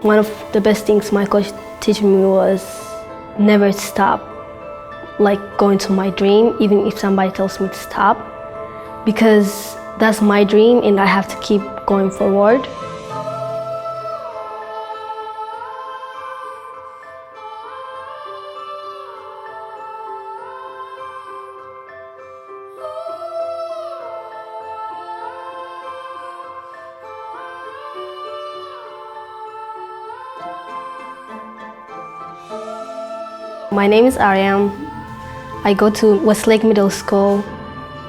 One of the best things my coach teach me was never stop, like going to my dream, even if somebody tells me to stop, because that's my dream and I have to keep going forward. My name is Aryam. I go to Westlake Middle School.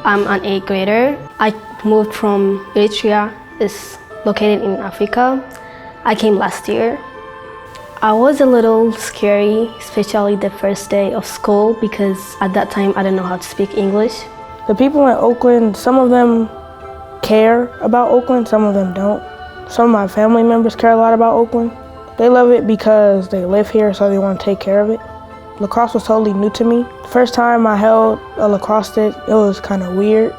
I'm an 8th grader. I moved from Eritrea. It's located in Africa. I came last year. I was a little scary, especially the first day of school, because at that time I didn't know how to speak English. The people in Oakland, some of them care about Oakland, some of them don't. Some of my family members care a lot about Oakland. They love it because they live here, so they want to take care of it. Lacrosse was totally new to me. The first time I held a lacrosse stick, it was kind of weird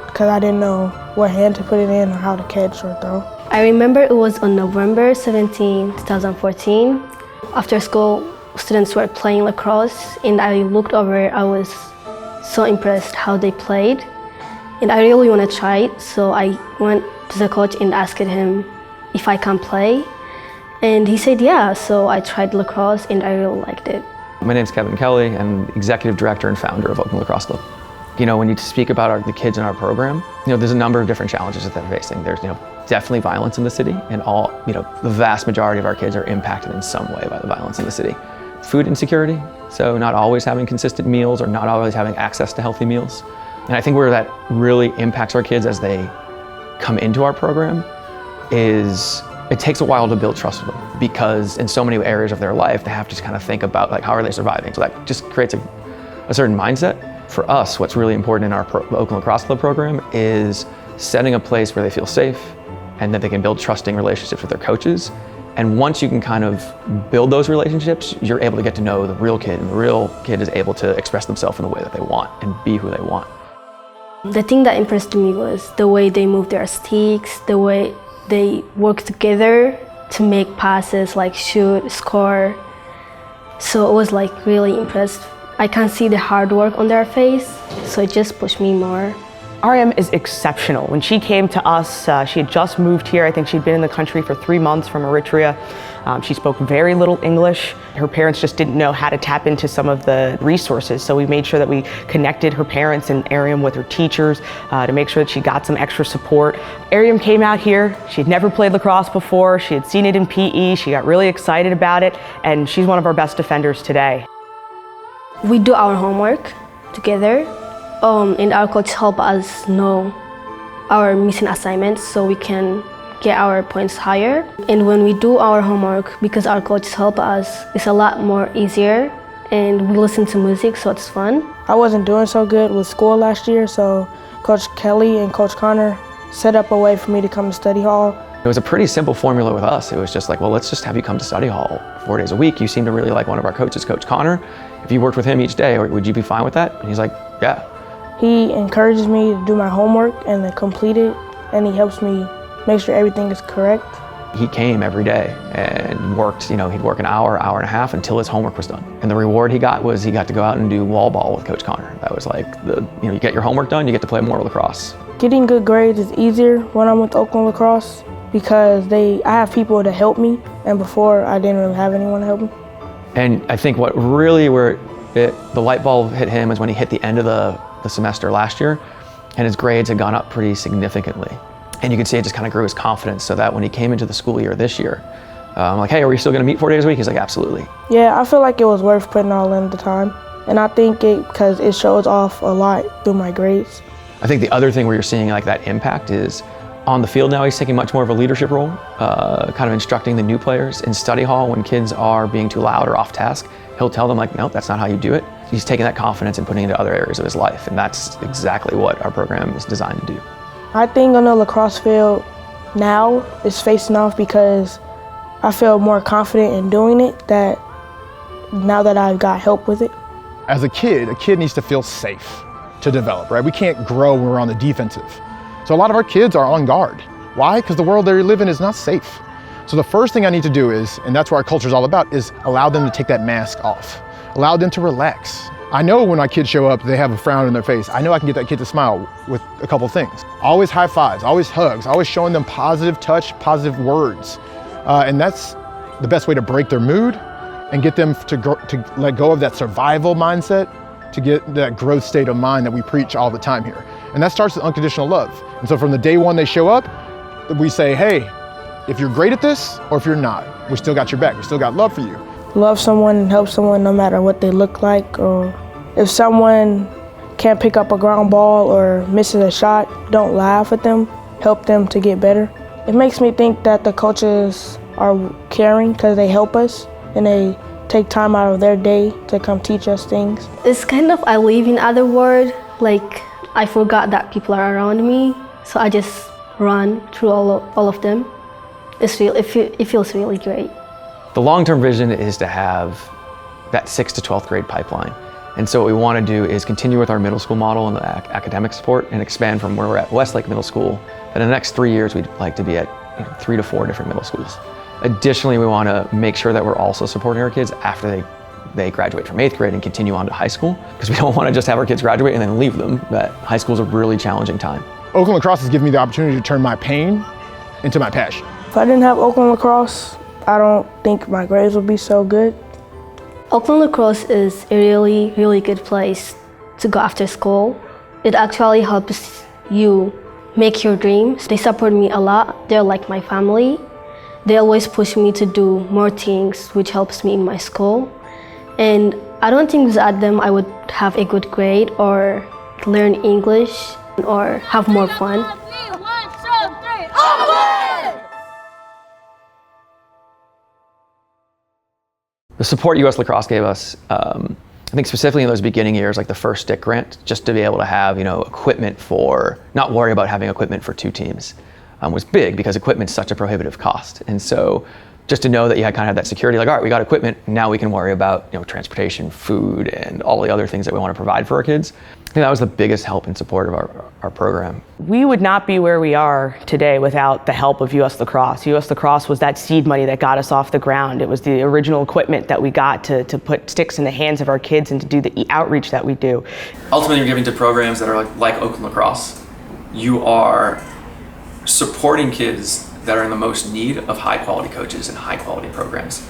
because I didn't know what hand to put it in or how to catch or throw. I remember it was on November 17, 2014. After school, students were playing lacrosse and I looked over. I was so impressed how they played and I really want to try it. So I went to the coach and asked him if I can play. And he said yeah, so I tried lacrosse and I really liked it. My name's Kevin Kelly. I'm executive director and founder of Oakland Lacrosse Club. When you speak about the kids in our program, there's a number of different challenges that they're facing. There's, definitely violence in the city, and the vast majority of our kids are impacted in some way by the violence in the city. Food insecurity, so not always having consistent meals or not always having access to healthy meals. And I think where that really impacts our kids as they come into our program is it takes a while to build trust with them, because in so many areas of their life, they have to kind of think about how are they surviving. So that just creates a certain mindset. For us, what's really important in our Oakland Lacrosse Club program is setting a place where they feel safe and that they can build trusting relationships with their coaches. And once you can kind of build those relationships, you're able to get to know the real kid, and the real kid is able to express themselves in the way that they want and be who they want. The thing that impressed me was the way they move their sticks, the way they work together to make passes, like shoot, score. So it was really impressed. I can see the hard work on their face, so it just pushed me more. Aryam is exceptional. When she came to us, she had just moved here. I think she'd been in the country for 3 months from Eritrea. She spoke very little English. Her parents just didn't know how to tap into some of the resources, so we made sure that we connected her parents and Aryam with her teachers to make sure that she got some extra support. Aryam came out here. She'd never played lacrosse before. She had seen it in PE. She got really excited about it, and she's one of our best defenders today. We do our homework together, and our coach help us know our missing assignments so we can get our points higher. And when we do our homework, because our coaches help us, it's a lot more easier, and we listen to music, so it's fun. I wasn't doing so good with school last year, so Coach Kelly and Coach Connor set up a way for me to come to study hall. It was a pretty simple formula with us. It was just well, let's just have you come to study hall 4 days a week. You seem to really like one of our coaches, Coach Connor. If you worked with him each day, would you be fine with that? And he's like, yeah. He encourages me to do my homework and to complete it, and he helps me make sure everything is correct. He came every day and worked, he'd work an hour, hour and a half until his homework was done. And the reward he got was he got to go out and do wall ball with Coach Connor. That was you get your homework done, you get to play more lacrosse. Getting good grades is easier when I'm with Oakland Lacrosse because I have people to help me, and before I didn't really have anyone to help me. And I think what really the light bulb hit him is when he hit the end of the semester last year, and his grades had gone up pretty significantly. And you can see it just kind of grew his confidence, so that when he came into the school year this year, I'm like, hey, are we still gonna meet 4 days a week? He's like, absolutely. Yeah, I feel like it was worth putting all in the time. And I think because it shows off a lot through my grades. I think the other thing where you're seeing that impact is on the field now. He's taking much more of a leadership role, kind of instructing the new players. In study hall, when kids are being too loud or off task, he'll tell them no, that's not how you do it. He's taking that confidence and putting it into other areas of his life, and that's exactly what our program is designed to do. I think on the lacrosse field now is facing off because I feel more confident in doing it now that I've got help with it. As a kid needs to feel safe to develop, right? We can't grow when we're on the defensive. So a lot of our kids are on guard. Why? Because the world they live in is not safe. So the first thing I need to do is, and that's what our culture is all about, is allow them to take that mask off. Allow them to relax. I know when my kids show up, they have a frown on their face. I know I can get that kid to smile with a couple things. Always high fives, always hugs, always showing them positive touch, positive words. And that's the best way to break their mood and get them to let go of that survival mindset, to get that growth state of mind that we preach all the time here. And that starts with unconditional love. And so from the day one they show up, we say, hey, if you're great at this or if you're not, we still got your back, we still got love for you. Love someone and help someone no matter what they look like, or if someone can't pick up a ground ball or misses a shot, don't laugh at them, help them to get better. It makes me think that the coaches are caring because they help us and they take time out of their day to come teach us things. It's kind of, I live in other world, like I forgot that people are around me, so I just run through all of them. It feels really great. The long-term vision is to have that 6th to 12th grade pipeline. And so what we want to do is continue with our middle school model and the academic support and expand from where we're at Westlake Middle School. And in the next 3 years, we'd like to be at 3 to 4 different middle schools. Additionally, we want to make sure that we're also supporting our kids after they graduate from 8th grade and continue on to high school, because we don't want to just have our kids graduate and then leave them. That high school is a really challenging time. Oakland Lacrosse has given me the opportunity to turn my pain into my passion. If I didn't have Oakland Lacrosse, I don't think my grades would be so good. Oakland Lacrosse is a really, really good place to go after school. It actually helps you make your dreams. They support me a lot. They're like my family. They always push me to do more things, which helps me in my school. And I don't think without them I would have a good grade or learn English or have more fun. The support US Lacrosse gave us, I think specifically in those beginning years, like the first stick grant, just to be able to have, equipment for, not worry about having equipment for 2 teams, was big because equipment's such a prohibitive cost. And so just to know that you had kind of that security, like, all right, we got equipment, now we can worry about, transportation, food, and all the other things that we want to provide for our kids. I think that was the biggest help and support of our program. We would not be where we are today without the help of US Lacrosse. US Lacrosse was that seed money that got us off the ground. It was the original equipment that we got to put sticks in the hands of our kids and to do the outreach that we do. Ultimately, you're giving to programs that are like Oakland Lacrosse. You are supporting kids that are in the most need of high quality coaches and high quality programs.